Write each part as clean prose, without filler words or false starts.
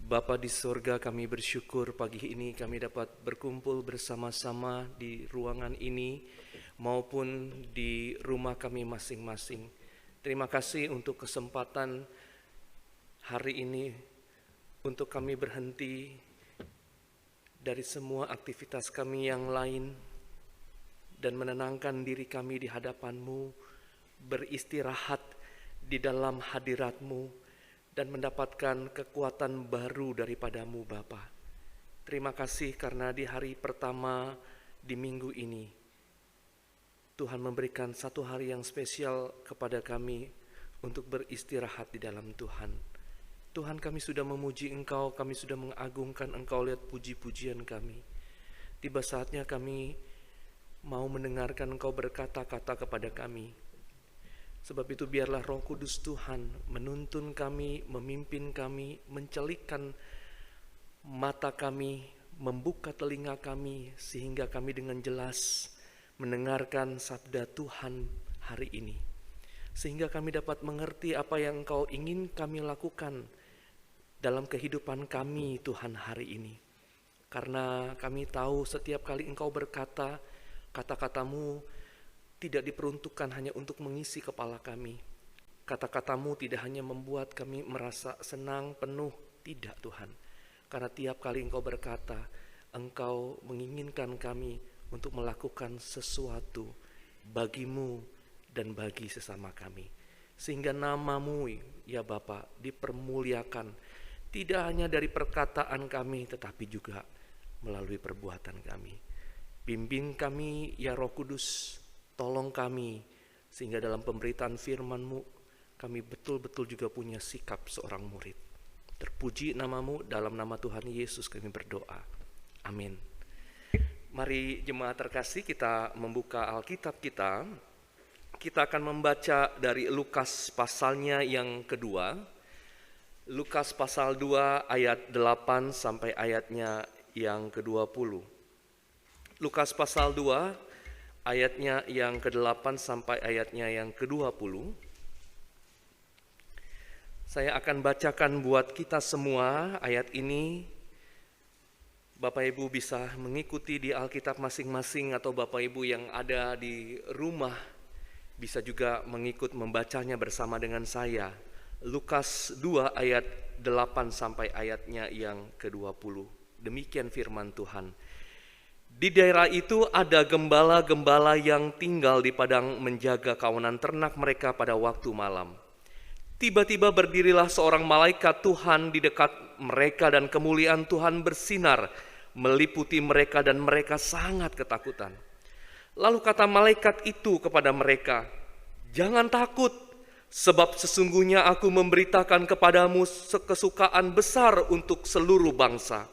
Bapa di sorga, kami bersyukur pagi ini kami dapat berkumpul bersama-sama di ruangan ini maupun di rumah kami masing-masing. Terima kasih untuk kesempatan hari ini untuk kami berhenti dari semua aktivitas kami yang lain dan menenangkan diri kami di hadapan-Mu, beristirahat di dalam hadirat-Mu, dan mendapatkan kekuatan baru daripada-Mu Bapa. Terima kasih karena di hari pertama di minggu ini, Tuhan memberikan satu hari yang spesial kepada kami untuk beristirahat di dalam Tuhan. Tuhan, kami sudah memuji Engkau, kami sudah mengagungkan Engkau, lihat puji-pujian kami. Tiba saatnya kami mau mendengarkan Engkau berkata-kata kepada kami. Sebab itu biarlah Roh Kudus Tuhan menuntun kami, memimpin kami, mencelikkan mata kami, membuka telinga kami, sehingga kami dengan jelas mendengarkan sabda Tuhan hari ini. Sehingga kami dapat mengerti apa yang Engkau ingin kami lakukan dalam kehidupan kami Tuhan hari ini. Karena kami tahu setiap kali Engkau berkata, kata-katamu tidak diperuntukkan hanya untuk mengisi kepala kami. Kata-katamu tidak hanya membuat kami merasa senang, penuh. Tidak Tuhan. Karena tiap kali Engkau berkata, Engkau menginginkan kami untuk melakukan sesuatu bagimu dan bagi sesama kami. Sehingga nama-Mu ya Bapa dipermuliakan. Tidak hanya dari perkataan kami, tetapi juga melalui perbuatan kami. Bimbing kami ya Roh Kudus, tolong kami, sehingga dalam pemberitaan firman-Mu, kami betul-betul juga punya sikap seorang murid. Terpuji nama-Mu, dalam nama Tuhan Yesus kami berdoa. Amin. Mari jemaat terkasih, kita membuka Alkitab kita. Kita akan membaca dari Lukas pasalnya yang kedua. Lukas pasal 2 ayat 8 sampai ayatnya yang ke-20. Lukas pasal 2 ayatnya yang ke-8 sampai ayatnya yang ke-20. Saya akan bacakan buat kita semua ayat ini. Bapak Ibu bisa mengikuti di Alkitab masing-masing, atau Bapak Ibu yang ada di rumah bisa juga mengikut membacanya bersama dengan saya. Lukas 2 ayat 8 sampai ayatnya yang ke-20. Demikian firman Tuhan. Di daerah itu ada gembala-gembala yang tinggal di padang menjaga kawanan ternak mereka pada waktu malam. Tiba-tiba berdirilah seorang malaikat Tuhan di dekat mereka dan kemuliaan Tuhan bersinar meliputi mereka dan mereka sangat ketakutan. Lalu kata malaikat itu kepada mereka, "Jangan takut, sebab sesungguhnya aku memberitakan kepadamu kesukaan besar untuk seluruh bangsa.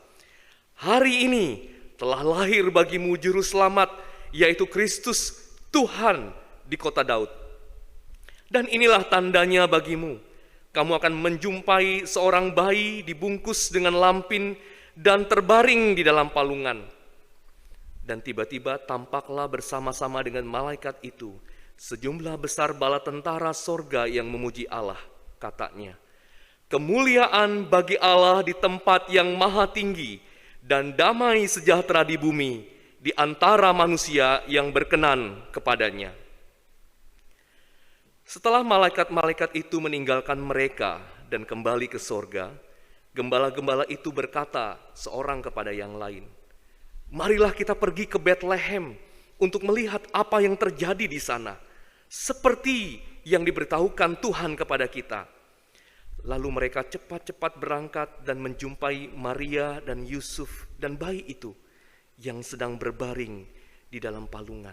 Hari ini telah lahir bagimu juru selamat, yaitu Kristus Tuhan di kota Daud. Dan inilah tandanya bagimu, kamu akan menjumpai seorang bayi dibungkus dengan lampin dan terbaring di dalam palungan." Dan tiba-tiba tampaklah bersama-sama dengan malaikat itu sejumlah besar bala tentara sorga yang memuji Allah. Katanya, "Kemuliaan bagi Allah di tempat yang maha tinggi, dan damai sejahtera di bumi di antara manusia yang berkenan kepadanya." Setelah malaikat-malaikat itu meninggalkan mereka dan kembali ke sorga, gembala-gembala itu berkata seorang kepada yang lain, "Marilah kita pergi ke Betlehem untuk melihat apa yang terjadi di sana, seperti yang diberitahukan Tuhan kepada kita." Lalu mereka cepat-cepat berangkat dan menjumpai Maria dan Yusuf dan bayi itu yang sedang berbaring di dalam palungan.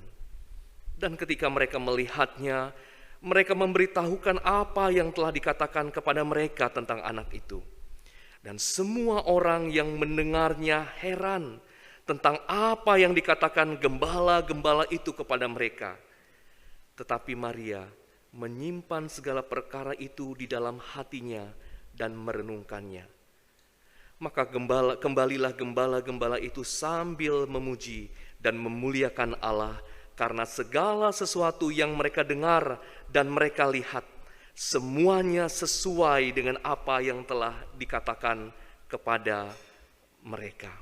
Dan ketika mereka melihatnya, mereka memberitahukan apa yang telah dikatakan kepada mereka tentang anak itu. Dan semua orang yang mendengarnya heran tentang apa yang dikatakan gembala-gembala itu kepada mereka. Tetapi Maria menyimpan segala perkara itu di dalam hatinya dan merenungkannya. Maka kembalilah gembala-gembala itu sambil memuji dan memuliakan Allah karena segala sesuatu yang mereka dengar dan mereka lihat, semuanya sesuai dengan apa yang telah dikatakan kepada mereka.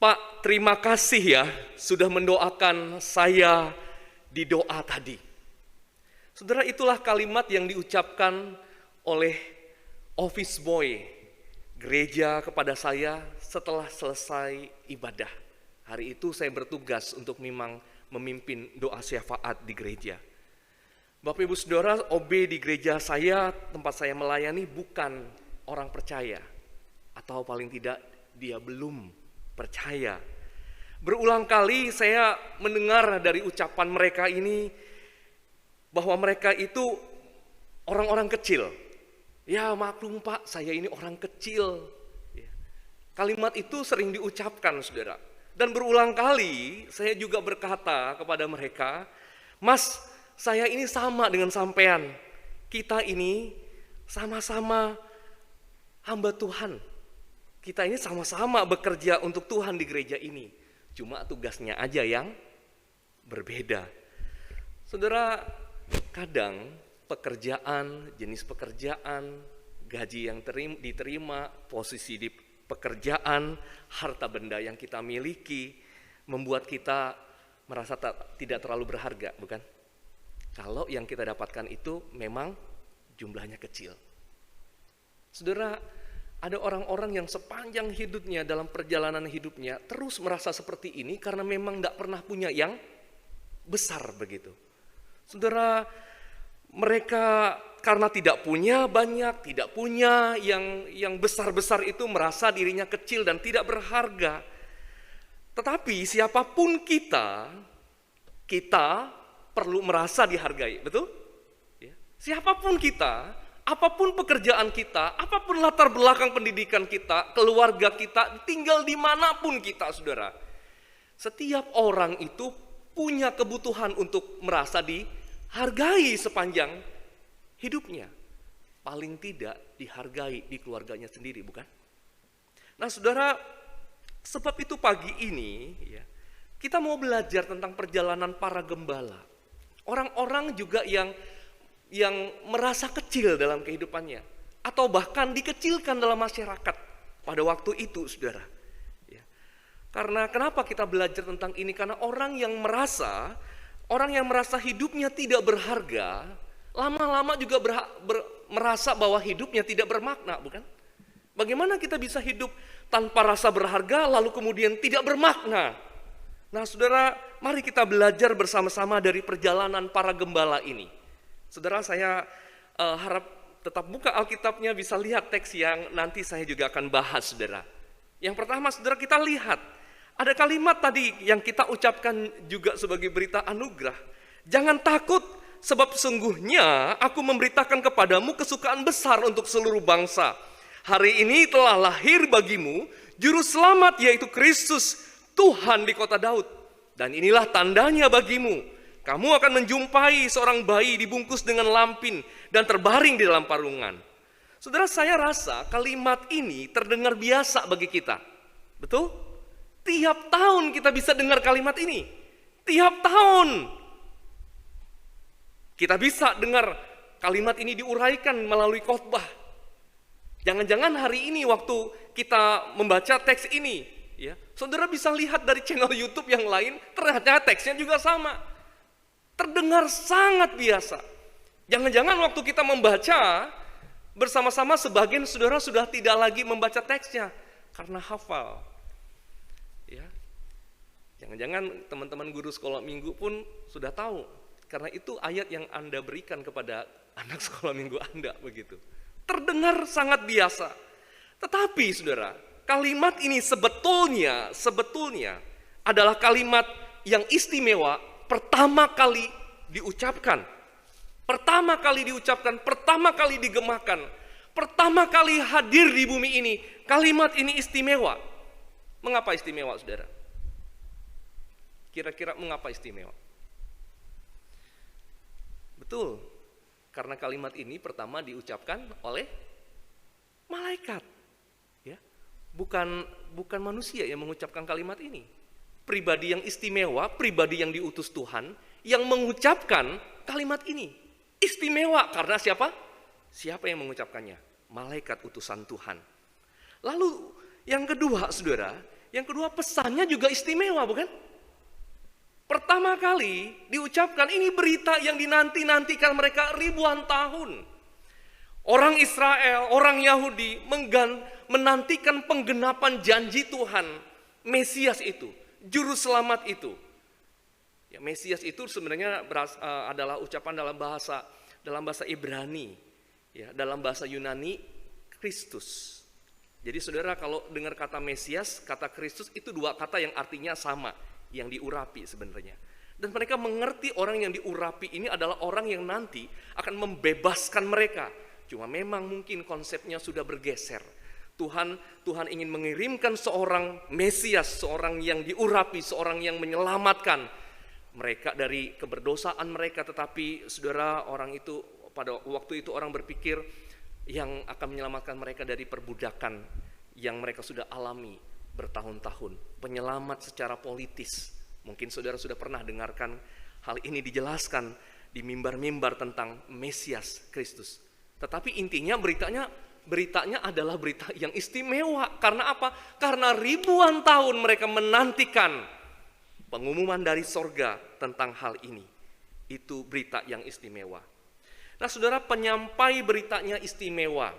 Pak, terima kasih ya sudah mendoakan saya di doa tadi. Saudara, itulah kalimat yang diucapkan oleh office boy gereja kepada saya setelah selesai ibadah. Hari itu saya bertugas untuk memang memimpin doa syafaat di gereja. Bapak Ibu Saudara, OB di gereja saya, tempat saya melayani, bukan orang percaya. Atau paling tidak dia belum percaya. Berulang kali saya mendengar dari ucapan mereka ini bahwa mereka itu orang-orang kecil. Ya maklum Pak, saya ini orang kecil. Kalimat itu sering diucapkan, saudara. Dan berulang kali saya juga berkata kepada mereka, Mas, saya ini sama dengan sampean. Kita ini sama-sama hamba Tuhan. Kita ini sama-sama bekerja untuk Tuhan di gereja ini. Cuma tugasnya aja yang berbeda. Saudara, kadang pekerjaan, jenis pekerjaan, gaji yang diterima, posisi di pekerjaan, harta benda yang kita miliki, membuat kita merasa tidak terlalu berharga, bukan? Kalau yang kita dapatkan itu memang jumlahnya kecil. Saudara, ada orang-orang yang sepanjang hidupnya, dalam perjalanan hidupnya, terus merasa seperti ini karena memang tidak pernah punya yang besar begitu. Saudara, mereka karena tidak punya banyak, tidak punya yang besar-besar itu merasa dirinya kecil dan tidak berharga. Tetapi siapapun kita perlu merasa dihargai, betul? Ya. Siapapun kita, apapun pekerjaan kita, apapun latar belakang pendidikan kita, keluarga kita, tinggal dimanapun kita, saudara. Setiap orang itu punya kebutuhan untuk merasa dihargai sepanjang hidupnya. Paling tidak dihargai di keluarganya sendiri, bukan? Nah, saudara, sebab itu pagi ini ya, kita mau belajar tentang perjalanan para gembala. Orang-orang juga yang merasa kecil dalam kehidupannya, atau bahkan dikecilkan dalam masyarakat pada waktu itu, saudara. Ya. Karena kenapa kita belajar tentang ini? Karena orang yang merasa hidupnya tidak berharga, lama-lama juga merasa bahwa hidupnya tidak bermakna, bukan? Bagaimana kita bisa hidup tanpa rasa berharga lalu kemudian tidak bermakna? Nah, saudara, mari kita belajar bersama-sama dari perjalanan para gembala ini. Saudara, saya harap tetap buka Alkitabnya, bisa lihat teks yang nanti saya juga akan bahas, saudara. Yang pertama, saudara, kita lihat ada kalimat tadi yang kita ucapkan juga sebagai berita anugerah. Jangan takut, sebab sungguhnya aku memberitakan kepadamu kesukaan besar untuk seluruh bangsa. Hari ini telah lahir bagimu juru selamat, yaitu Kristus Tuhan di kota Daud. Dan inilah tandanya bagimu. Kamu akan menjumpai seorang bayi dibungkus dengan lampin dan terbaring di dalam parungan. Saudara, saya rasa kalimat ini terdengar biasa bagi kita. Betul? Tiap tahun kita bisa dengar kalimat ini. Tiap tahun kita bisa dengar kalimat ini diuraikan melalui khotbah. Jangan-jangan hari ini waktu kita membaca teks ini, ya, saudara bisa lihat dari channel YouTube yang lain, ternyata teksnya juga sama. Terdengar sangat biasa. Jangan-jangan waktu kita membaca bersama-sama, sebagian saudara sudah tidak lagi membaca teksnya karena hafal. Ya. Jangan-jangan teman-teman guru sekolah minggu pun sudah tahu, karena itu ayat yang Anda berikan kepada anak sekolah minggu Anda, begitu. Terdengar sangat biasa. Tetapi saudara, kalimat ini sebetulnya adalah kalimat yang istimewa, pertama kali diucapkan, pertama kali digemahkan, pertama kali hadir di bumi ini. Kalimat ini istimewa. Mengapa istimewa, saudara? Kira-kira mengapa istimewa? Betul, karena kalimat ini pertama diucapkan oleh malaikat, ya, bukan manusia yang mengucapkan kalimat ini. Pribadi yang istimewa, pribadi yang diutus Tuhan, yang mengucapkan kalimat ini. Istimewa karena siapa? Siapa yang mengucapkannya? malaikat utusan Tuhan. Lalu yang kedua, saudara, yang kedua pesannya juga istimewa, bukan? Pertama kali diucapkan ini berita yang dinanti-nantikan mereka ribuan tahun. Orang Israel, orang Yahudi menantikan penggenapan janji Tuhan, Mesias itu, juru selamat itu. Ya, Mesias itu sebenarnya adalah ucapan dalam bahasa Ibrani, ya, dalam bahasa Yunani Kristus. Jadi saudara kalau dengar kata Mesias, kata Kristus itu dua kata yang artinya sama, yang diurapi sebenarnya. Dan mereka mengerti orang yang diurapi ini adalah orang yang nanti akan membebaskan mereka. Cuma memang mungkin konsepnya sudah bergeser. Tuhan ingin mengirimkan seorang Mesias, seorang yang diurapi, seorang yang menyelamatkan mereka dari keberdosaan mereka. Tetapi saudara, orang itu pada waktu itu orang berpikir yang akan menyelamatkan mereka dari perbudakan yang mereka sudah alami bertahun-tahun. Penyelamat secara politis. Mungkin saudara sudah pernah dengarkan hal ini dijelaskan di mimbar-mimbar tentang Mesias Kristus. Tetapi intinya beritanya adalah berita yang istimewa. Karena apa? Karena ribuan tahun mereka menantikan pengumuman dari sorga tentang hal ini. Itu berita yang istimewa. Nah saudara, penyampai beritanya istimewa.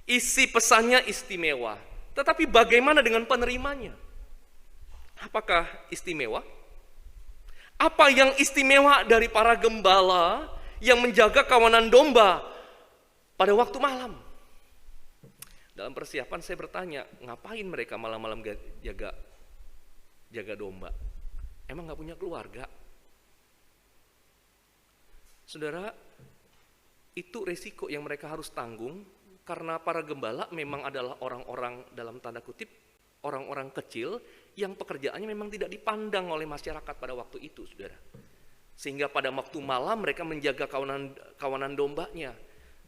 Isi pesannya istimewa. Tetapi bagaimana dengan penerimanya? Apakah istimewa? Apa yang istimewa dari para gembala yang menjaga kawanan domba pada waktu malam? Dalam persiapan saya bertanya, ngapain mereka malam-malam jaga domba? Emang gak punya keluarga? Saudara, itu resiko yang mereka harus tanggung karena para gembala memang adalah orang-orang dalam tanda kutip, orang-orang kecil yang pekerjaannya memang tidak dipandang oleh masyarakat pada waktu itu, saudara. Sehingga pada waktu malam mereka menjaga kawanan dombanya.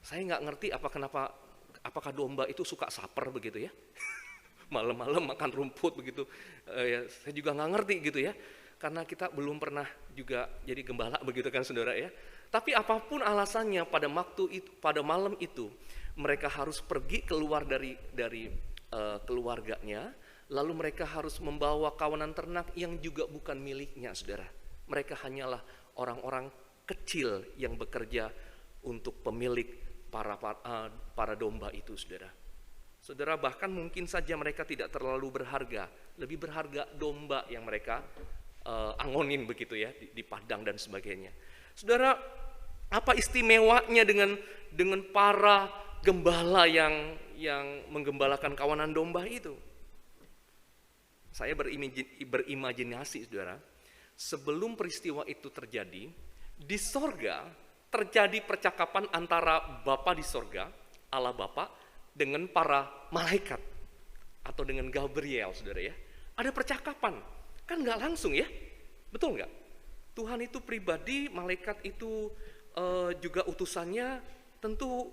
Saya nggak ngerti apakah domba itu suka saper begitu ya. Malam-malam makan rumput begitu. Saya juga nggak ngerti gitu ya. Karena kita belum pernah juga jadi gembala begitu kan saudara ya. Tapi apapun alasannya pada malam itu mereka harus pergi keluar dari keluarganya. Lalu mereka harus membawa kawanan ternak yang juga bukan miliknya, saudara. Mereka hanyalah orang-orang kecil yang bekerja untuk pemilik para domba itu, saudara. Saudara, bahkan mungkin saja mereka tidak terlalu berharga. Lebih berharga domba yang mereka angonin begitu ya, di padang dan sebagainya. Saudara, apa istimewanya dengan para gembala yang menggembalakan kawanan domba itu? Saya berimajinasi, saudara, sebelum peristiwa itu terjadi, di sorga terjadi percakapan antara Bapa di sorga, Allah Bapa, dengan para malaikat, atau dengan Gabriel, saudara ya. Ada percakapan, kan nggak langsung ya, betul nggak? Tuhan itu pribadi, malaikat itu juga utusannya, tentu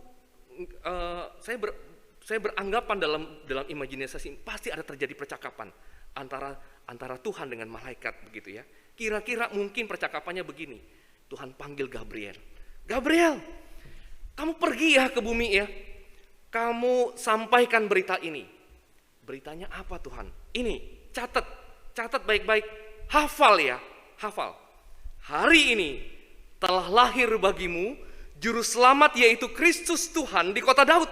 saya beranggapan dalam imajinasi pasti ada terjadi percakapan antara Tuhan dengan malaikat begitu ya. Kira-kira mungkin percakapannya begini. Tuhan panggil Gabriel. Gabriel, kamu pergi ya ke bumi ya. Kamu sampaikan berita ini. Beritanya apa Tuhan? Ini, catat baik-baik. Hafal ya, hafal. Hari ini telah lahir bagimu juru selamat yaitu Kristus Tuhan di kota Daud.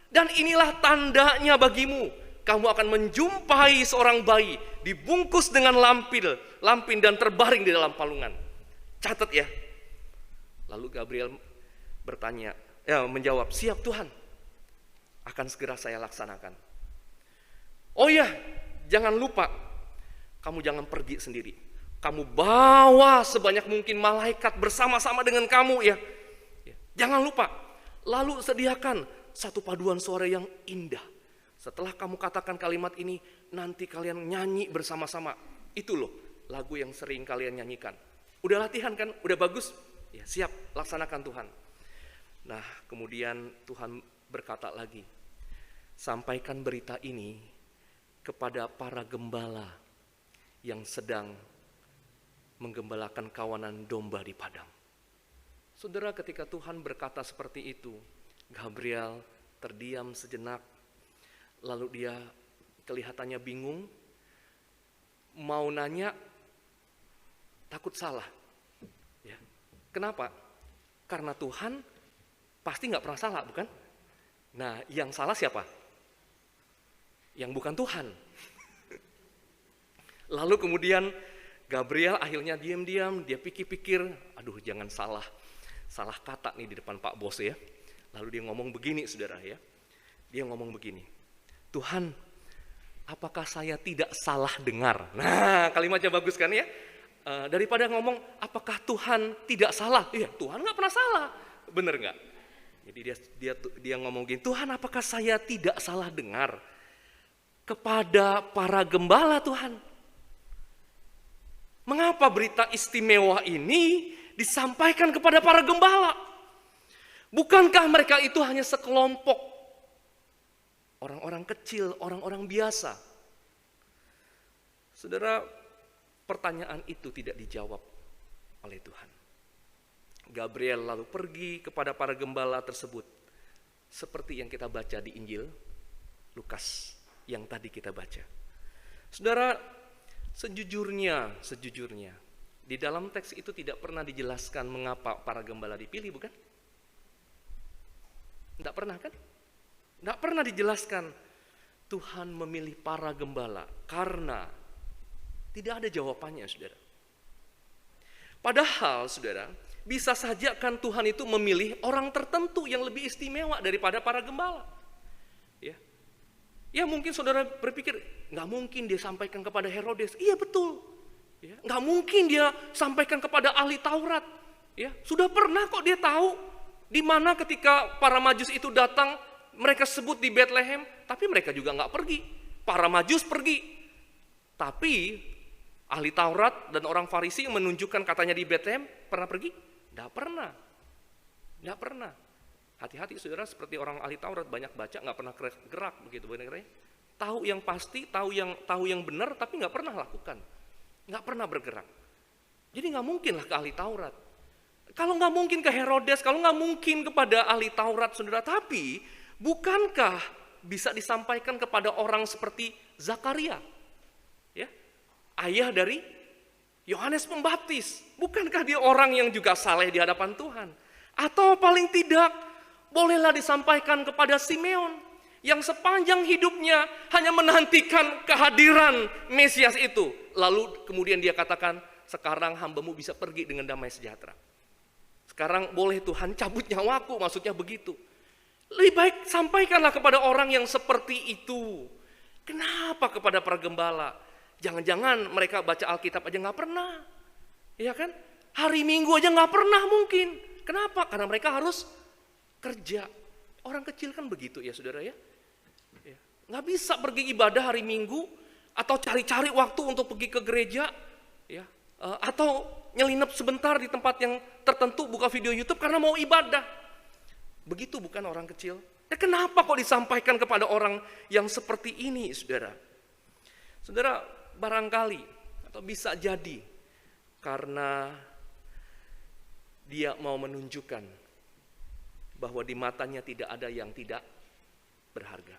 Dan inilah tandanya bagimu. Kamu akan menjumpai seorang bayi dibungkus dengan lampin dan terbaring di dalam palungan. Catat ya. Lalu Gabriel menjawab, siap Tuhan. Akan segera saya laksanakan. Oh ya, jangan lupa. Kamu jangan pergi sendiri. Kamu bawa sebanyak mungkin malaikat bersama-sama dengan kamu ya. Jangan lupa. Lalu sediakan satu paduan suara yang indah. Setelah kamu katakan kalimat ini, nanti kalian nyanyi bersama-sama. Itu loh lagu yang sering kalian nyanyikan. Udah latihan kan? Udah bagus? Ya siap, laksanakan Tuhan. Nah kemudian Tuhan berkata lagi, sampaikan berita ini kepada para gembala yang sedang menggembalakan kawanan domba di padang. Saudara, ketika Tuhan berkata seperti itu, Gabriel terdiam sejenak, lalu dia kelihatannya bingung, mau nanya, takut salah. Ya. Kenapa? Karena Tuhan pasti nggak pernah salah, bukan? Nah, yang salah siapa? Yang bukan Tuhan. Lalu kemudian Gabriel akhirnya diam-diam, dia pikir-pikir, aduh jangan salah kata nih di depan Pak Bos ya. Lalu dia ngomong begini saudara ya, dia ngomong begini, Tuhan, apakah saya tidak salah dengar? Nah, kalimatnya bagus kan ya? Daripada ngomong, apakah Tuhan tidak salah? Iya, Tuhan nggak pernah salah, bener nggak? Jadi dia ngomong gini, Tuhan, apakah saya tidak salah dengar kepada para gembala Tuhan? Mengapa berita istimewa ini disampaikan kepada para gembala? Bukankah mereka itu hanya sekelompok orang-orang kecil, orang-orang biasa? Saudara, pertanyaan itu tidak dijawab oleh Tuhan. Gabriel lalu pergi kepada para gembala tersebut, seperti yang kita baca di Injil Lukas yang tadi kita baca. Saudara, sejujurnya, di dalam teks itu tidak pernah dijelaskan mengapa para gembala dipilih, bukan? Tidak pernah kan? Tidak pernah dijelaskan Tuhan memilih para gembala karena tidak ada jawabannya, saudara. Padahal, saudara, bisa saja kan Tuhan itu memilih orang tertentu yang lebih istimewa daripada para gembala. Ya mungkin saudara berpikir, nggak mungkin dia sampaikan kepada Herodes. Iya betul. Ya, nggak mungkin dia sampaikan kepada ahli Taurat. Ya, sudah pernah kok dia tahu di mana ketika para Majus itu datang, mereka sebut di Bethlehem, tapi mereka juga nggak pergi. Para Majus pergi, tapi ahli Taurat dan orang Farisi yang menunjukkan katanya di Bethlehem pernah pergi? Nggak pernah. Hati-hati saudara, seperti orang ahli Taurat, banyak baca nggak pernah gerak begitu benar. Tahu yang pasti, tahu yang benar, tapi nggak pernah lakukan, nggak pernah bergerak. Jadi nggak mungkin lah ke ahli Taurat. Kalau nggak mungkin ke Herodes, kalau nggak mungkin kepada ahli Taurat, saudara, tapi bukankah bisa disampaikan kepada orang seperti Zakaria, ya, ayah dari Yohanes Pembaptis? Bukankah dia orang yang juga saleh di hadapan Tuhan? Atau paling tidak bolehlah disampaikan kepada Simeon yang sepanjang hidupnya hanya menantikan kehadiran Mesias itu. Lalu kemudian dia katakan, sekarang hambamu bisa pergi dengan damai sejahtera. Sekarang boleh Tuhan cabut nyawaku, maksudnya begitu. Lebih baik sampaikanlah kepada orang yang seperti itu. Kenapa kepada para gembala? Jangan-jangan mereka baca Alkitab aja nggak pernah, ya kan? Hari Minggu aja nggak pernah mungkin. Kenapa? Karena mereka harus kerja. Orang kecil kan begitu ya saudara ya. Nggak bisa pergi ibadah hari Minggu atau cari-cari waktu untuk pergi ke gereja, ya, atau nyelinap sebentar di tempat yang tertentu buka video YouTube karena mau ibadah. Begitu bukan orang kecil? Kenapa kok disampaikan kepada orang yang seperti ini, saudara? Saudara, barangkali atau bisa jadi karena dia mau menunjukkan bahwa di matanya tidak ada yang tidak berharga.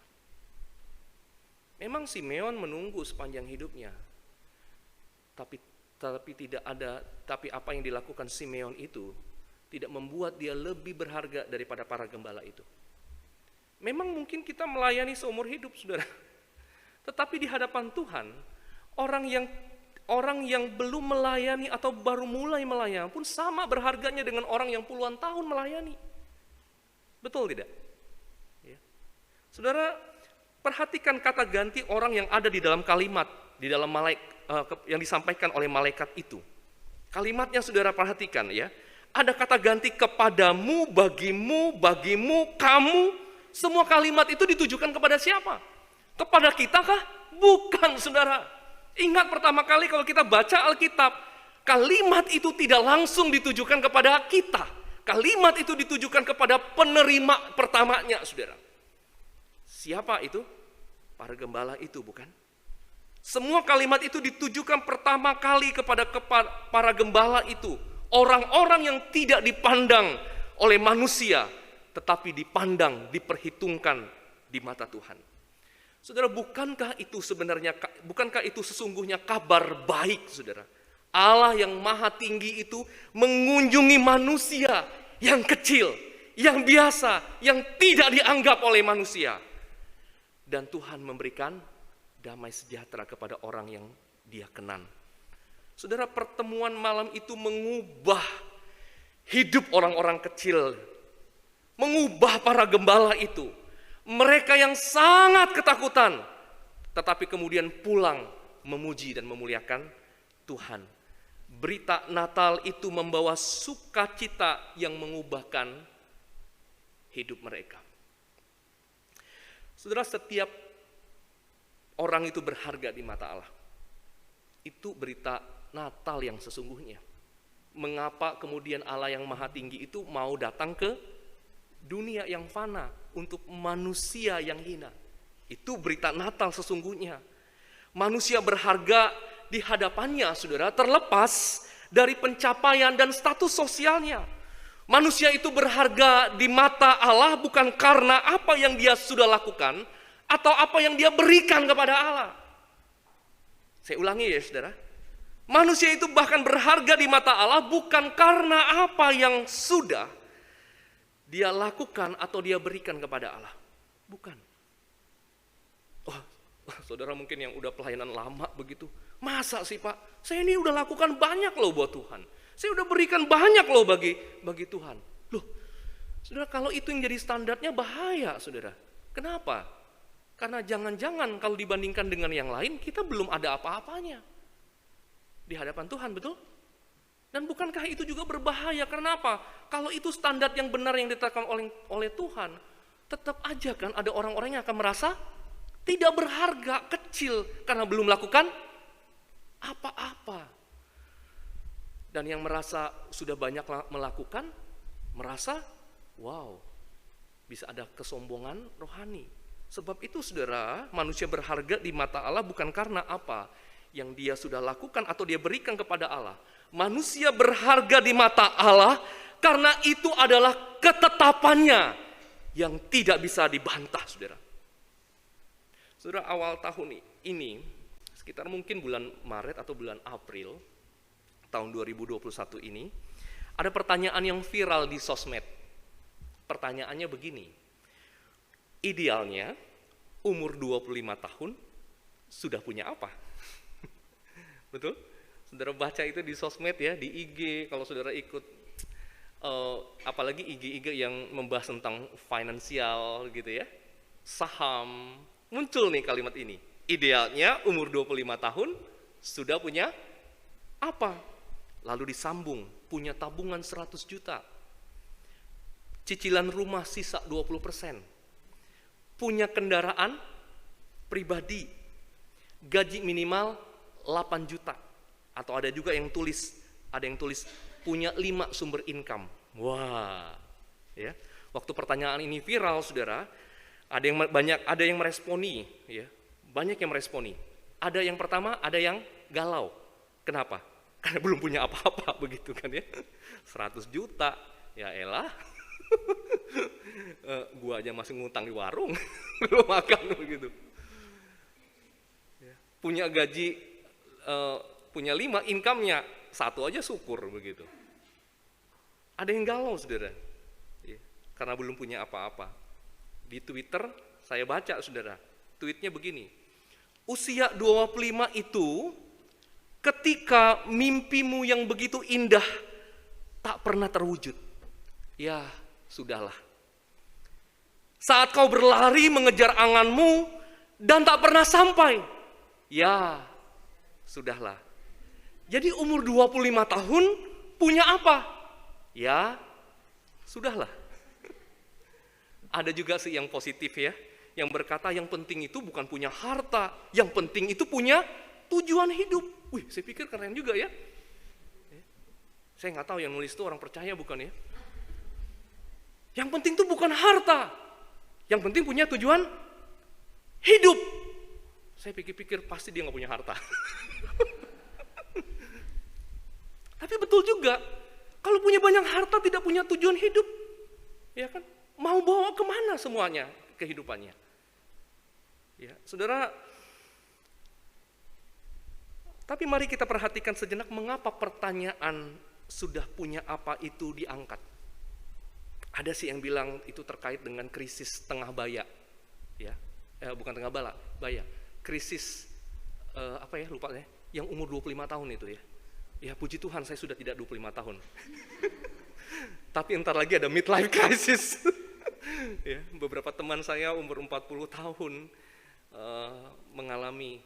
Memang Simeon menunggu sepanjang hidupnya, tapi apa yang dilakukan Simeon itu tidak membuat dia lebih berharga daripada para gembala itu. Memang mungkin kita melayani seumur hidup, saudara, tetapi di hadapan Tuhan, orang yang belum melayani atau baru mulai melayani pun sama berharganya dengan orang yang puluhan tahun melayani. Betul tidak? Ya. Saudara, perhatikan kata ganti orang yang ada di dalam kalimat, di dalam yang disampaikan oleh malaikat itu. Kalimatnya saudara perhatikan ya. Ada kata ganti kepadamu, bagimu, kamu. Semua kalimat itu ditujukan kepada siapa? Kepada kita kah? Bukan, saudara. Ingat pertama kali kalau kita baca Alkitab, kalimat itu tidak langsung ditujukan kepada kita. Kalimat itu ditujukan kepada penerima pertamanya, saudara. Siapa itu? Para gembala itu, bukan? Semua kalimat itu ditujukan pertama kali kepada para gembala itu. Orang-orang yang tidak dipandang oleh manusia, tetapi dipandang, diperhitungkan di mata Tuhan. Saudara, bukankah itu sesungguhnya kabar baik, saudara? Allah yang maha tinggi itu mengunjungi manusia yang kecil, yang biasa, yang tidak dianggap oleh manusia. Dan Tuhan memberikan damai sejahtera kepada orang yang Dia kenan. Saudara, pertemuan malam itu mengubah hidup orang-orang kecil, mengubah para gembala itu. Mereka yang sangat ketakutan, tetapi kemudian pulang memuji dan memuliakan Tuhan. Berita Natal itu membawa sukacita yang mengubahkan hidup mereka. Saudara, setiap orang itu berharga di mata Allah. Itu berita Natal yang sesungguhnya. Mengapa kemudian Allah yang maha tinggi itu mau datang ke dunia yang fana untuk manusia yang hina? Itu berita Natal sesungguhnya. Manusia berharga di hadapannya, saudara, terlepas dari pencapaian dan status sosialnya. Manusia itu berharga di mata Allah bukan karena apa yang dia sudah lakukan atau apa yang dia berikan kepada Allah. Saya ulangi ya, saudara. Manusia itu bahkan berharga di mata Allah bukan karena apa yang sudah dia lakukan atau dia berikan kepada Allah. Bukan. Oh, saudara mungkin yang udah pelayanan lama begitu. Masa sih Pak? Saya ini udah lakukan banyak loh buat Tuhan. Saya udah berikan banyak loh bagi Tuhan. Loh, saudara, kalau itu yang jadi standarnya bahaya, saudara. Kenapa? Karena jangan-jangan kalau dibandingkan dengan yang lain, kita belum ada apa-apanya di hadapan Tuhan, betul? Dan bukankah itu juga berbahaya? Karena apa? Kalau itu standar yang benar yang ditetapkan oleh Tuhan, tetap aja kan ada orang-orang yang akan merasa tidak berharga, kecil, karena belum melakukan apa-apa. Dan yang merasa sudah banyak melakukan, merasa, wow, bisa ada kesombongan rohani. Sebab itu, saudara, manusia berharga di mata Allah bukan karena apa yang dia sudah lakukan atau dia berikan kepada Allah. Manusia berharga di mata Allah karena itu adalah ketetapannya yang tidak bisa dibantah, saudara. Saudara, awal tahun ini, sekitar mungkin bulan Maret atau bulan April tahun 2021 ini, ada pertanyaan yang viral di sosmed. Pertanyaannya begini, idealnya umur 25 tahun sudah punya apa? Betul? Saudara baca itu di sosmed ya, di IG, kalau saudara ikut, apalagi IG yang membahas tentang finansial gitu ya, saham, muncul nih kalimat ini. Idealnya umur 25 tahun sudah punya apa? Lalu disambung, punya tabungan 100 juta. Cicilan rumah sisa 20%. Punya kendaraan pribadi. Gaji minimal 8 juta. Atau ada juga yang tulis, punya 5 sumber income. Wah, ya. Waktu pertanyaan ini viral, saudara, ada yang meresponi, ya. Banyak yang meresponi. Ada yang pertama, ada yang galau. Kenapa? Karena belum punya apa-apa begitu kan ya. 100 juta, ya elah. Gua aja masih ngutang di warung, belum makan begitu. Punya gaji, punya 5, income-nya 1 aja syukur begitu. Ada yang galau, saudara, ya, karena belum punya apa-apa. Di Twitter saya baca, saudara, tweetnya begini. Usia 25 itu ketika mimpimu yang begitu indah tak pernah terwujud. Ya, sudahlah. Saat kau berlari mengejar anganmu dan tak pernah sampai. Ya, sudahlah. Jadi umur 25 tahun punya apa? Ya, sudahlah. Ada juga sih yang positif ya, yang berkata yang penting itu bukan punya harta, yang penting itu punya tujuan hidup. Wih, saya pikir keren juga ya. Saya nggak tahu yang nulis itu orang percaya bukan ya. Yang penting itu bukan harta, yang penting punya tujuan hidup. Saya pikir-pikir pasti dia nggak punya harta. Tapi betul juga, kalau punya banyak harta tidak punya tujuan hidup, ya kan? mau bawa kemana semuanya kehidupannya? Ya, saudara, tapi mari kita perhatikan sejenak mengapa pertanyaan sudah punya apa itu diangkat. Ada sih yang bilang itu terkait dengan krisis tengah baya, ya, bukan tengah baya, krisis lupa ya, yang umur 25 tahun itu ya. Ya puji Tuhan saya sudah tidak 25 tahun. Tapi entar lagi ada midlife crisis. Ya, beberapa teman saya umur 40 tahun mengalami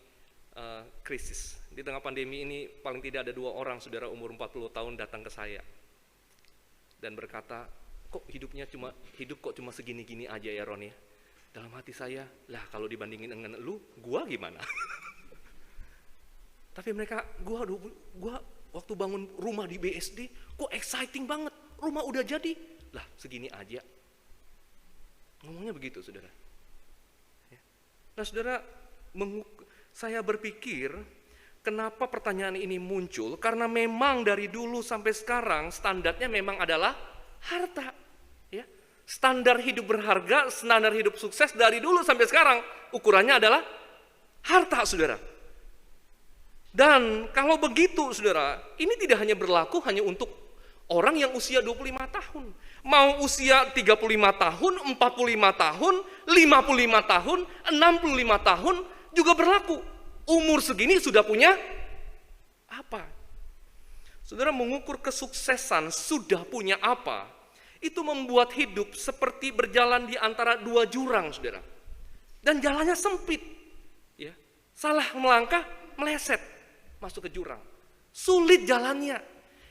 krisis. Di tengah pandemi ini paling tidak ada 2 orang saudara umur 40 tahun datang ke saya dan berkata, kok hidup kok cuma segini-gini aja ya Ron ya. Dalam hati saya, lah kalau dibandingin dengan lu, gua gimana? Tapi mereka, gua waktu bangun rumah di BSD, kok exciting banget, rumah udah jadi, lah segini aja. Ngomongnya begitu saudara. Nah saudara, saya berpikir kenapa pertanyaan ini muncul, karena memang dari dulu sampai sekarang standarnya memang adalah harta. Ya. Standar hidup berharga, standar hidup sukses dari dulu sampai sekarang ukurannya adalah harta saudara. Dan kalau begitu saudara, ini tidak hanya berlaku hanya untuk orang yang usia 25 tahun. Mau usia 35 tahun, 45 tahun, 55 tahun, 65 tahun juga berlaku. Umur segini sudah punya apa? Saudara, mengukur kesuksesan sudah punya apa? Itu membuat hidup seperti berjalan di antara 2 jurang, saudara. Dan jalannya sempit. Ya. Salah melangkah, meleset, masuk ke jurang. Sulit jalannya.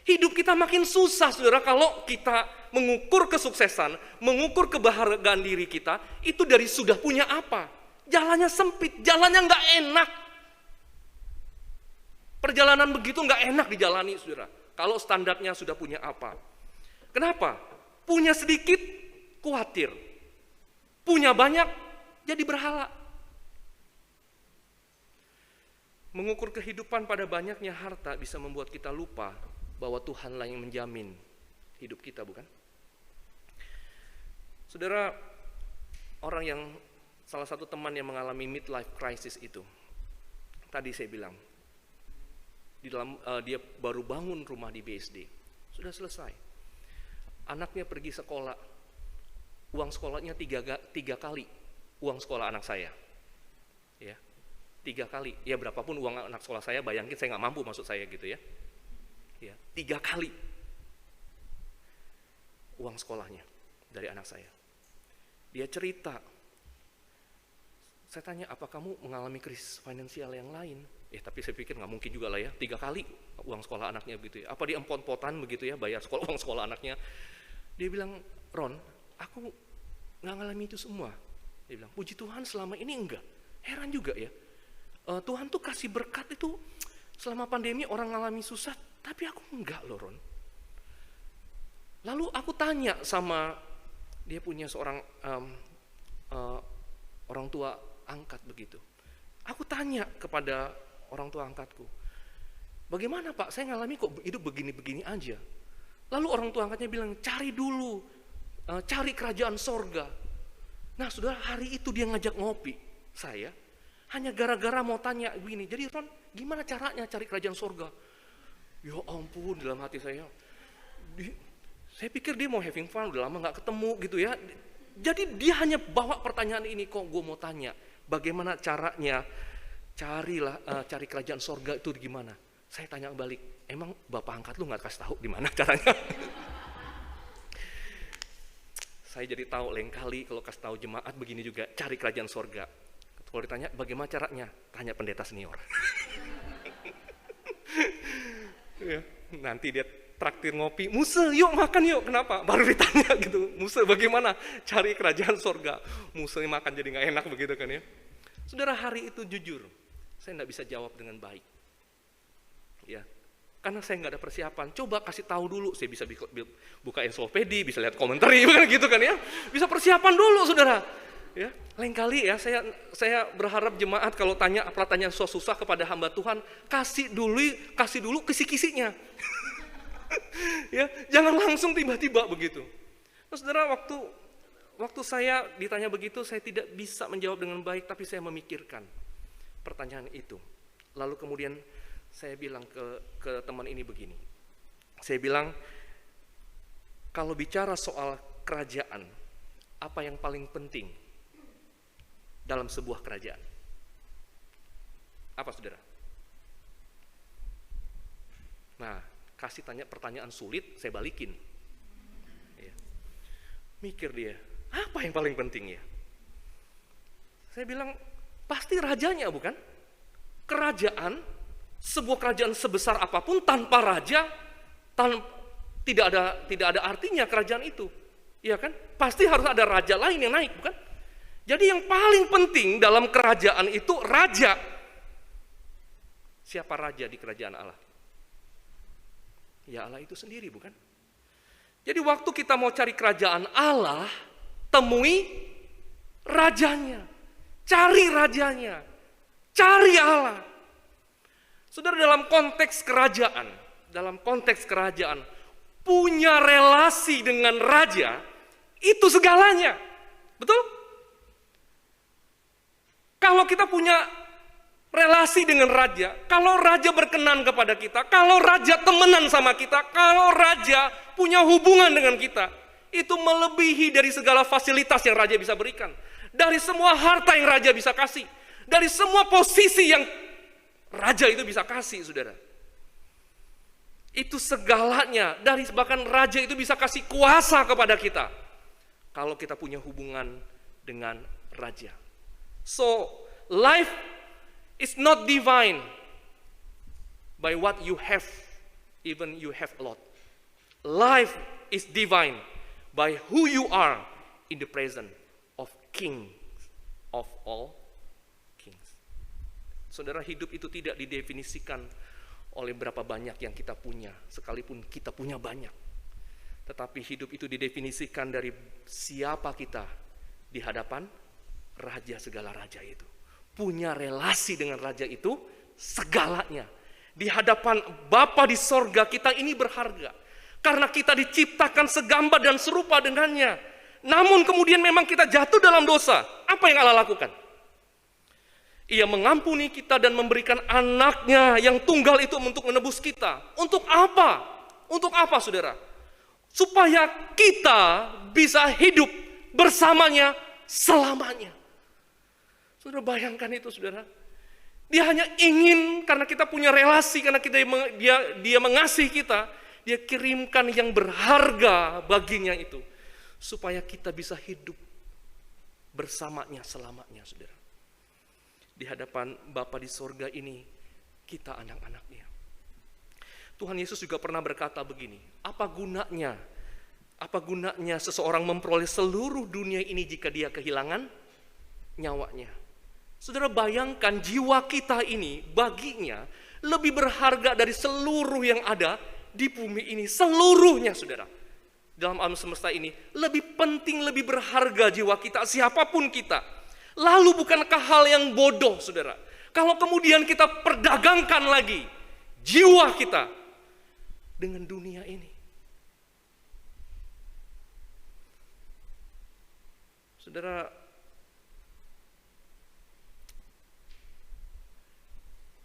Hidup kita makin susah, saudara, kalau kita mengukur kesuksesan, mengukur kebahagiaan diri kita, itu dari sudah punya apa. Jalannya sempit, jalannya nggak enak. Perjalanan begitu nggak enak dijalani, saudara. Kalau standarnya sudah punya apa. Kenapa? Punya sedikit, khawatir. Punya banyak, jadi berhala. Mengukur kehidupan pada banyaknya harta bisa membuat kita lupa bahwa Tuhanlah yang menjamin hidup kita, bukan? Saudara, salah satu teman yang mengalami midlife crisis itu, tadi saya bilang, dia baru bangun rumah di BSD, sudah selesai. Anaknya pergi sekolah, uang sekolahnya tiga kali uang sekolah anak saya, ya, 3 kali, ya berapapun uang anak sekolah saya, bayangin saya nggak mampu maksud saya gitu ya. Ya, 3 kali uang sekolahnya dari anak saya. Dia cerita, saya tanya, apa kamu mengalami krisis finansial yang lain? Tapi saya pikir nggak mungkin juga lah ya, 3 kali uang sekolah anaknya begitu ya. Apa dia empot-potan begitu ya, bayar uang sekolah anaknya? Dia bilang, Ron, aku nggak ngalami itu semua. Dia bilang, puji Tuhan selama ini enggak. Heran juga ya, Tuhan tuh kasih berkat itu selama pandemi orang ngalami susah, tapi aku enggak loh Ron. Lalu aku tanya sama, dia punya seorang orang tua angkat begitu. Aku tanya kepada orang tua angkatku, bagaimana Pak, saya ngalami kok hidup begini-begini aja. Lalu orang tua angkatnya bilang, cari dulu, cari kerajaan sorga. Nah saudara, hari itu dia ngajak ngopi saya, hanya gara-gara mau tanya begini, jadi Ron, gimana caranya cari kerajaan sorga? Ya ampun, dalam hati saya pikir dia mau having fun, udah lama gak ketemu gitu ya. Jadi dia hanya bawa pertanyaan ini, kok gue mau tanya, bagaimana caranya cari kerajaan sorga itu gimana? Saya tanya balik, emang bapak angkat lu gak kasih tahu gimana caranya? Saya jadi tahu lain kali kalau kasih tahu jemaat begini juga, cari kerajaan sorga. Kalau ditanya bagaimana caranya, tanya pendeta senior. Ya, nanti dia traktir ngopi, Muse yuk makan yuk, kenapa? Baru ditanya gitu, Muse bagaimana cari kerajaan sorga? Muse makan jadi gak enak begitu kan ya. Saudara, hari itu jujur, saya gak bisa jawab dengan baik. Ya, karena saya nggak ada persiapan. Coba kasih tahu dulu, saya bisa buka ensiklopedia, bisa lihat komentar, bukan gitu kan ya? Bisa persiapan dulu, saudara. Ya, lain kali ya saya berharap jemaat kalau tanya pertanyaan susah kepada hamba Tuhan, kasih dulu kisi-kisinya. Ya, jangan langsung tiba-tiba begitu. Nah, saudara, waktu saya ditanya begitu, saya tidak bisa menjawab dengan baik, tapi saya memikirkan pertanyaan itu. Lalu kemudian saya bilang ke teman ini begini. Saya bilang, kalau bicara soal kerajaan, apa yang paling penting dalam sebuah kerajaan? Apa, saudara? Nah, kasih tanya pertanyaan sulit, saya balikin. Ya. Mikir dia, apa yang paling penting ya? Saya bilang, pasti rajanya, bukan? Kerajaan, sebuah kerajaan sebesar apapun tanpa raja, tidak ada artinya kerajaan itu. Iya kan? Pasti harus ada raja lain yang naik, bukan? Jadi yang paling penting dalam kerajaan itu raja. Siapa raja di kerajaan Allah? Ya Allah itu sendiri, bukan? Jadi waktu kita mau cari kerajaan Allah, temui rajanya. Cari rajanya. Cari Allah. Saudara, dalam konteks kerajaan, punya relasi dengan raja, itu segalanya. Betul? Kalau kita punya relasi dengan raja, kalau raja berkenan kepada kita, kalau raja temenan sama kita, kalau raja punya hubungan dengan kita, itu melebihi dari segala fasilitas yang raja bisa berikan. Dari semua harta yang raja bisa kasih. Dari semua posisi yang raja itu bisa kasih, saudara. Itu segalanya. Bahkan raja itu bisa kasih kuasa kepada kita. Kalau kita punya hubungan dengan raja. So, life is not divine by what you have, even you have a lot. Life is divine by who you are in the presence of King of all kings. Saudara, hidup itu tidak didefinisikan oleh berapa banyak yang kita punya, sekalipun kita punya banyak. Tetapi hidup itu didefinisikan dari siapa kita di hadapan raja segala raja itu. Punya relasi dengan raja itu segalanya. Di hadapan Bapa di sorga kita ini berharga. Karena kita diciptakan segambar dan serupa dengannya. Namun kemudian memang kita jatuh dalam dosa. Apa yang Allah lakukan? Ia mengampuni kita dan memberikan anaknya yang tunggal itu untuk menebus kita. Untuk apa? Untuk apa, saudara? Supaya kita bisa hidup bersamanya selamanya. Saudara, bayangkan itu, saudara. Dia hanya ingin, karena kita punya relasi, karena dia mengasihi kita, dia kirimkan yang berharga baginya itu, supaya kita bisa hidup bersamanya selamanya, saudara. Di hadapan Bapa di sorga ini, kita anak-anaknya. Tuhan Yesus juga pernah berkata begini, apa gunanya seseorang memperoleh seluruh dunia ini jika dia kehilangan nyawanya? Saudara, bayangkan jiwa kita ini baginya lebih berharga dari seluruh yang ada di bumi ini. Seluruhnya, saudara. Dalam alam semesta ini, lebih penting, lebih berharga jiwa kita, siapapun kita. Lalu bukankah hal yang bodoh, saudara, kalau kemudian kita perdagangkan lagi jiwa kita dengan dunia ini? Saudara,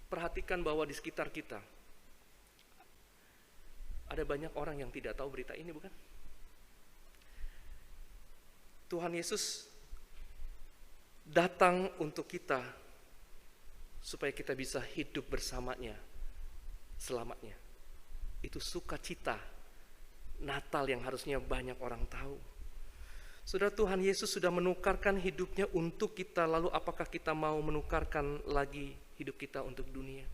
perhatikan bahwa di sekitar kita ada banyak orang yang tidak tahu berita ini, bukan? Tuhan Yesus datang untuk kita supaya kita bisa hidup bersamanya selamanya. Itu sukacita Natal yang harusnya banyak orang tahu. Saudara, Tuhan Yesus sudah menukarkan hidupnya untuk kita, lalu apakah kita mau menukarkan lagi hidup kita untuk dunia?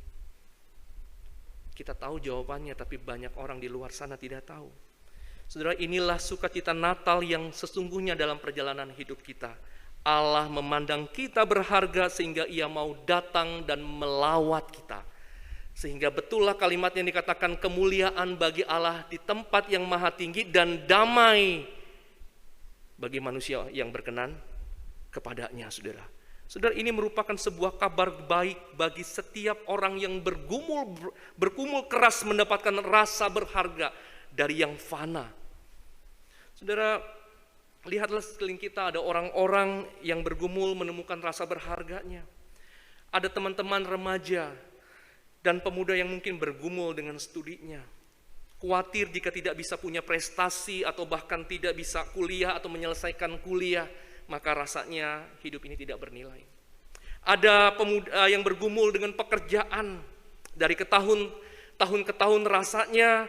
Kita tahu jawabannya, tapi banyak orang di luar sana tidak tahu. Saudara, inilah sukacita Natal yang sesungguhnya dalam perjalanan hidup kita. Allah memandang kita berharga sehingga Ia mau datang dan melawat kita. Sehingga betullah kalimat yang dikatakan, kemuliaan bagi Allah di tempat yang maha tinggi dan damai bagi manusia yang berkenan kepadanya, saudara. Saudara, ini merupakan sebuah kabar baik bagi setiap orang yang bergumul keras mendapatkan rasa berharga dari yang fana. Saudara, Lihatlah sekeliling kita, ada orang-orang yang bergumul menemukan rasa berharganya. Ada teman-teman remaja dan pemuda yang mungkin bergumul dengan studinya. Khawatir jika tidak bisa punya prestasi atau bahkan tidak bisa kuliah atau menyelesaikan kuliah, maka rasanya hidup ini tidak bernilai. Ada pemuda yang bergumul dengan pekerjaan, dari tahun ke tahun rasanya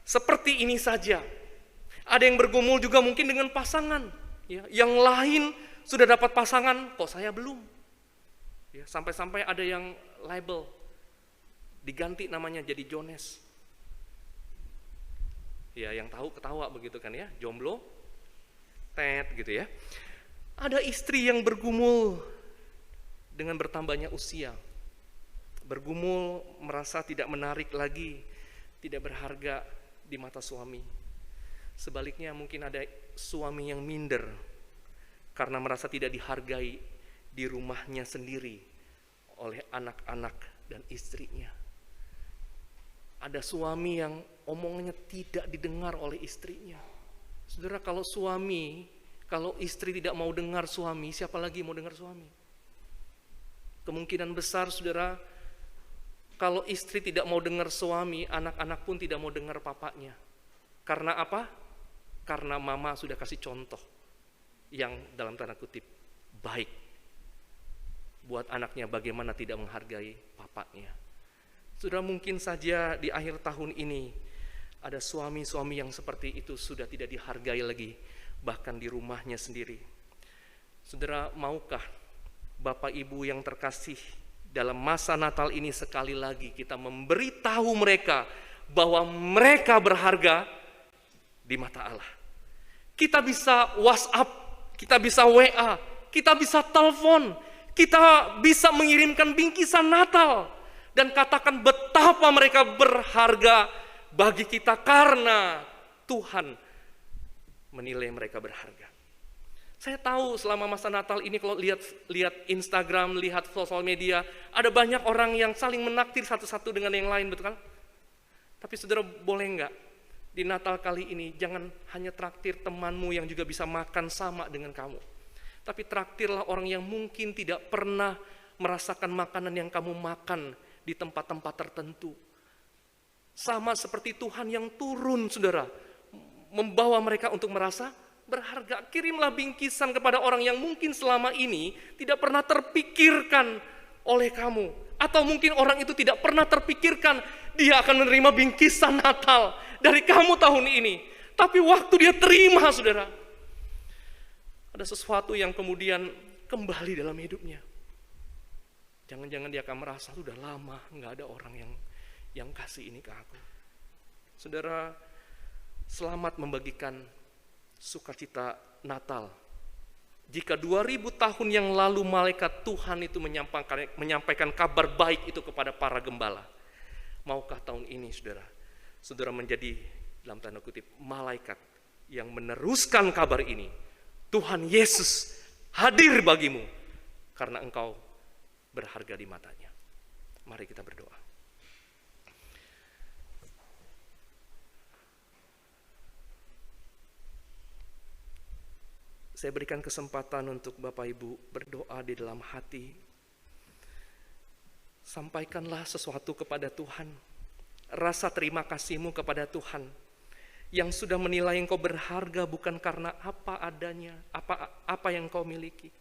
seperti ini saja. Ada yang bergumul juga mungkin dengan pasangan, ya, yang lain sudah dapat pasangan, kok saya belum. Ya, sampai-sampai ada yang label, diganti namanya jadi Jones. Ya, yang tahu ketawa begitu kan ya, jomblo, tet gitu ya. Ada istri yang bergumul dengan bertambahnya usia, bergumul merasa tidak menarik lagi, tidak berharga di mata suami. Sebaliknya mungkin ada suami yang minder karena merasa tidak dihargai di rumahnya sendiri oleh anak-anak dan istrinya. Ada suami yang omongannya tidak didengar oleh istrinya. Saudara, kalau istri tidak mau dengar suami, siapa lagi mau dengar suami? Kemungkinan besar, saudara, kalau istri tidak mau dengar suami, anak-anak pun tidak mau dengar papanya. Karena apa? Karena mama sudah kasih contoh yang dalam tanda kutip baik buat anaknya, bagaimana tidak menghargai papanya. Sudah mungkin saja di akhir tahun ini ada suami-suami yang seperti itu sudah tidak dihargai lagi, bahkan di rumahnya sendiri. Saudara, maukah Bapak Ibu yang terkasih, dalam masa Natal ini sekali lagi kita memberitahu mereka bahwa mereka berharga di mata Allah. Kita bisa WhatsApp, kita bisa WA, kita bisa telepon, kita bisa mengirimkan bingkisan Natal dan katakan betapa mereka berharga bagi kita karena Tuhan menilai mereka berharga. Saya tahu selama masa Natal ini kalau lihat Instagram, lihat sosial media, ada banyak orang yang saling menakdir satu-satu dengan yang lain, betul kan? Tapi saudara, boleh enggak di Natal kali ini jangan hanya traktir temanmu yang juga bisa makan sama dengan kamu, tapi traktirlah orang yang mungkin tidak pernah merasakan makanan yang kamu makan di tempat-tempat tertentu. Sama seperti Tuhan yang turun, saudara, membawa mereka untuk merasa berharga. Kirimlah bingkisan kepada orang yang mungkin selama ini tidak pernah terpikirkan oleh kamu. Atau mungkin orang itu tidak pernah terpikirkan dia akan menerima bingkisan Natal dari kamu tahun ini. Tapi waktu dia terima, saudara, ada sesuatu yang kemudian kembali dalam hidupnya. Jangan-jangan dia akan merasa sudah lama nggak ada orang yang kasih ini ke aku. Saudara, selamat membagikan sukacita Natal. Jika 2000 tahun yang lalu malaikat Tuhan itu menyampaikan kabar baik itu kepada para gembala, maukah tahun ini saudara menjadi dalam tanda kutip malaikat yang meneruskan kabar ini? Tuhan Yesus hadir bagimu karena engkau berharga di matanya. Mari kita berdoa. Saya berikan kesempatan untuk Bapak Ibu berdoa di dalam hati. Sampaikanlah sesuatu kepada Tuhan. Rasa terima kasihmu kepada Tuhan yang sudah menilai engkau berharga bukan karena apa adanya, apa yang kau miliki,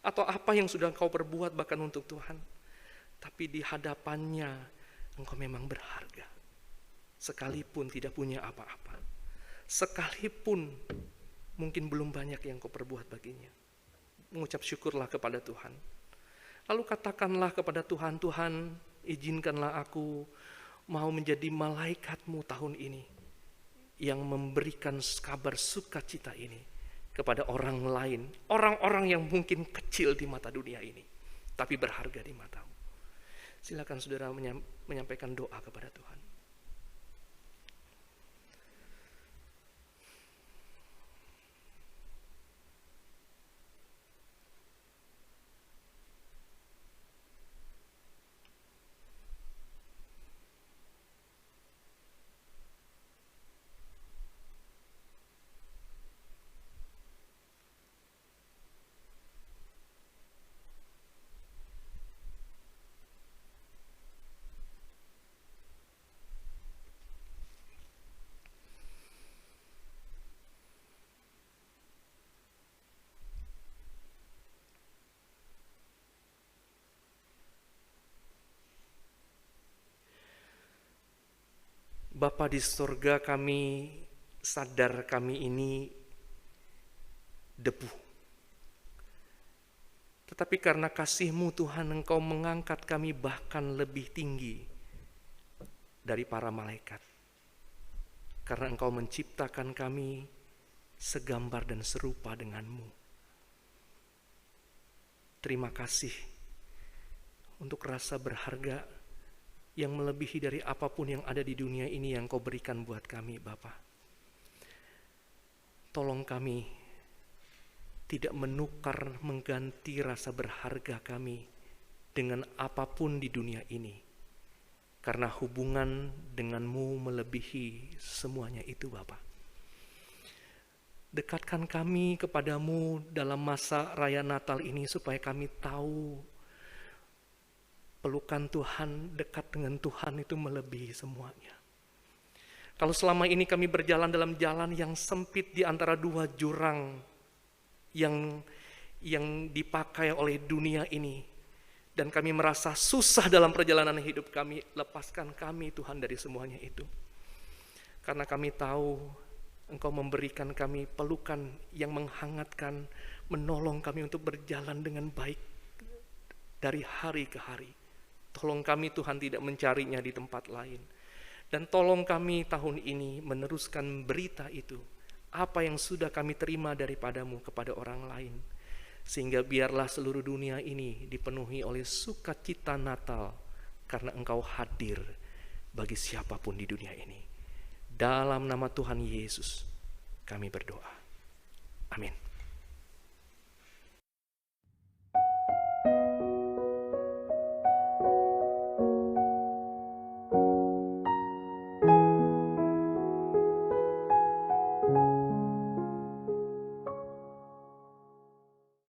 atau apa yang sudah kau perbuat bahkan untuk Tuhan. Tapi di hadapannya engkau memang berharga. Sekalipun tidak punya apa-apa. Sekalipun mungkin belum banyak yang kau perbuat baginya. Mengucap syukurlah kepada Tuhan. Lalu katakanlah kepada Tuhan, Tuhan, izinkanlah aku mau menjadi malaikatmu tahun ini, yang memberikan kabar sukacita ini kepada orang lain. Orang-orang yang mungkin kecil di mata dunia ini, tapi berharga di matamu. Silakan saudara menyampaikan doa kepada Tuhan. Bapa di surga, kami sadar kami ini debu. Tetapi karena kasih-Mu Tuhan, Engkau mengangkat kami bahkan lebih tinggi dari para malaikat. Karena Engkau menciptakan kami segambar dan serupa dengan-Mu. Terima kasih untuk rasa berharga yang melebihi dari apapun yang ada di dunia ini yang Kau berikan buat kami, Bapa. Tolong kami tidak menukar, mengganti rasa berharga kami dengan apapun di dunia ini. Karena hubungan dengan-Mu melebihi semuanya itu, Bapa. Dekatkan kami kepadamu dalam masa raya Natal ini supaya kami tahu pelukan Tuhan, dekat dengan Tuhan itu melebihi semuanya. Kalau selama ini kami berjalan dalam jalan yang sempit di antara dua jurang yang dipakai oleh dunia ini, dan kami merasa susah dalam perjalanan hidup kami, lepaskan kami Tuhan dari semuanya itu. Karena kami tahu Engkau memberikan kami pelukan yang menghangatkan, menolong kami untuk berjalan dengan baik dari hari ke hari. Tolong kami Tuhan tidak mencarinya di tempat lain. Dan tolong kami tahun ini meneruskan berita itu, apa yang sudah kami terima daripada-Mu kepada orang lain. Sehingga biarlah seluruh dunia ini dipenuhi oleh sukacita Natal karena Engkau hadir bagi siapapun di dunia ini. Dalam nama Tuhan Yesus kami berdoa. Amin.